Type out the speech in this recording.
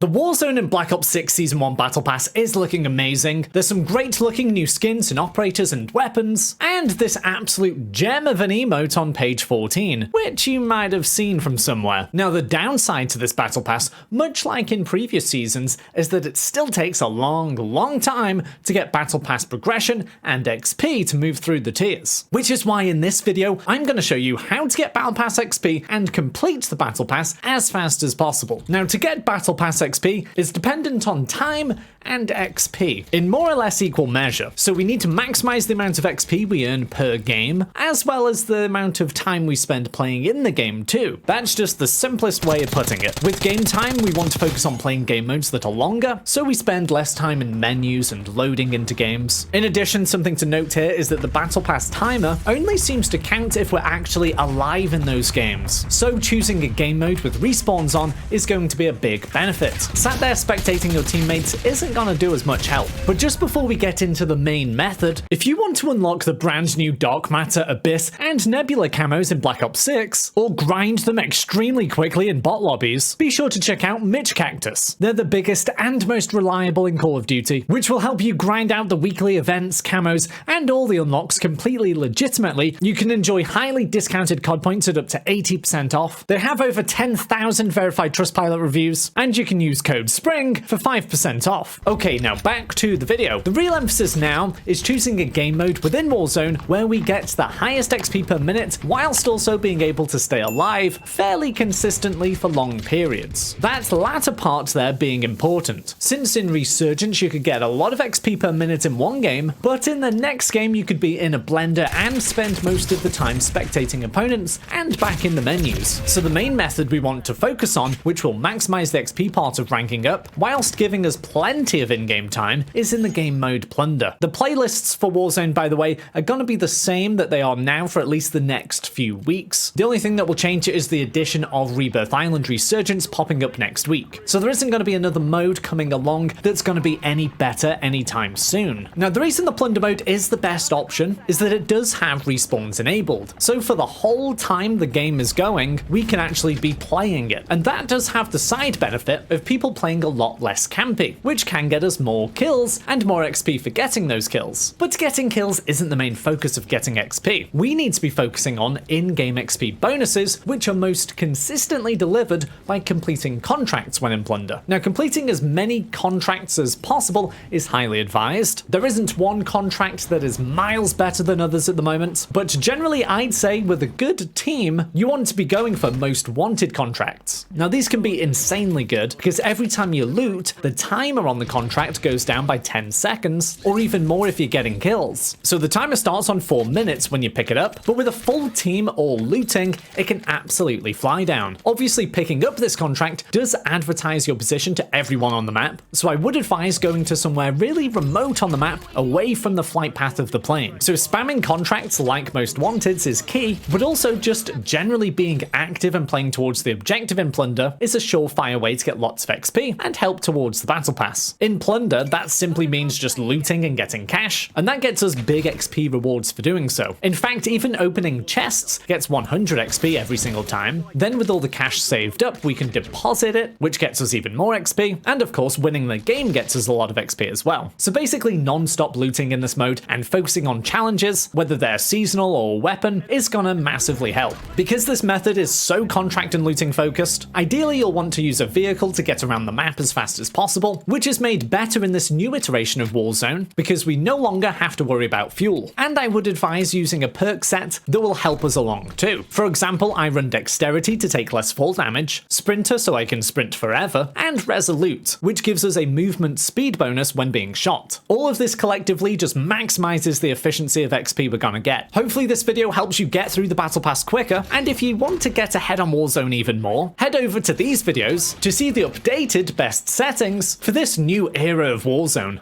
The Warzone and Black Ops 6 Season 1 Battle Pass is looking amazing. There's some great looking new skins and operators and weapons, and this absolute gem of an emote on page 14, which you might have seen from somewhere. Now the downside to this Battle Pass, much like in previous seasons, is that it still takes a long time to get Battle Pass progression and XP to move through the tiers. Which is why in this video, I'm going to show you how to get Battle Pass XP and complete the Battle Pass as fast as possible. Now to get Battle Pass XP is dependent on time and XP in more or less equal measure. So we need to maximize the amount of XP we earn per game, as well as the amount of time we spend playing in the game too. That's just the simplest way of putting it. With game time, we want to focus on playing game modes that are longer, so we spend less time in menus and loading into games. In addition, something to note here is that the Battle Pass timer only seems to count if we're actually alive in those games. So choosing a game mode with respawns on is going to be a big benefit. Sat there spectating your teammates isn't gonna do as much help. But just before we get into the main method, if you want to unlock the brand new Dark Matter, Abyss, and Nebula camos in Black Ops 6, or grind them extremely quickly in bot lobbies, be sure to check out Mitch Cactus. They're the biggest and most reliable in Call of Duty, which will help you grind out the weekly events, camos, and all the unlocks completely legitimately. You can enjoy highly discounted COD points at up to 80% off. They have over 10,000 verified Trustpilot reviews, and you can use code SPRING for 5% off. Okay, now back to the video. The real emphasis now is choosing a game mode within Warzone where we get the highest XP per minute whilst also being able to stay alive fairly consistently for long periods. That latter part there being important, since in Resurgence you could get a lot of XP per minute in one game, but in the next game you could be in a blender and spend most of the time spectating opponents and back in the menus. So the main method we want to focus on, which will maximize the XP part of ranking up, whilst giving us plenty of in-game time, is in the game mode Plunder. The playlists for Warzone, by the way, are going to be the same that they are now for at least the next few weeks. The only thing that will change is the addition of Rebirth Island Resurgence popping up next week. So there isn't going to be another mode coming along that's going to be any better anytime soon. Now the reason the Plunder mode is the best option is that it does have respawns enabled. So for the whole time the game is going, we can actually be playing it. And that does have the side benefit of people playing a lot less campy, which can get us more kills and more XP for getting those kills. But getting kills isn't the main focus of getting XP. We need to be focusing on in-game XP bonuses, which are most consistently delivered by completing contracts when in Plunder. Now, completing as many contracts as possible is highly advised. There isn't one contract that is miles better than others at the moment, but generally I'd say with a good team, you want to be going for most wanted contracts. Now, these can be insanely good because every time you loot, the timer on the contract goes down by 10 seconds, or even more if you're getting kills. So the timer starts on 4 minutes when you pick it up, but with a full team all looting, it can absolutely fly down. Obviously, picking up this contract does advertise your position to everyone on the map, so I would advise going to somewhere really remote on the map, away from the flight path of the plane. So spamming contracts like most wanteds is key, but also just generally being active and playing towards the objective in Plunder is a surefire way to get lots of XP and help towards the Battle Pass. In Plunder, that simply means just looting and getting cash, and that gets us big XP rewards for doing so. In fact, even opening chests gets 100 XP every single time. Then with all the cash saved up, we can deposit it, which gets us even more XP, and of course winning the game gets us a lot of XP as well. So basically non-stop looting in this mode and focusing on challenges, whether they're seasonal or weapon, is gonna massively help. Because this method is so contract and looting focused, ideally you'll want to use a vehicle to get around the map as fast as possible, which is made better in this new iteration of Warzone because we no longer have to worry about fuel. And I would advise using a perk set that will help us along too. For example, I run Dexterity to take less fall damage, Sprinter so I can sprint forever, and Resolute, which gives us a movement speed bonus when being shot. All of this collectively just maximizes the efficiency of XP we're gonna get. Hopefully this video helps you get through the Battle Pass quicker, and if you want to get ahead on Warzone even more, head over to these videos to see the updated best settings for this new era of Warzone.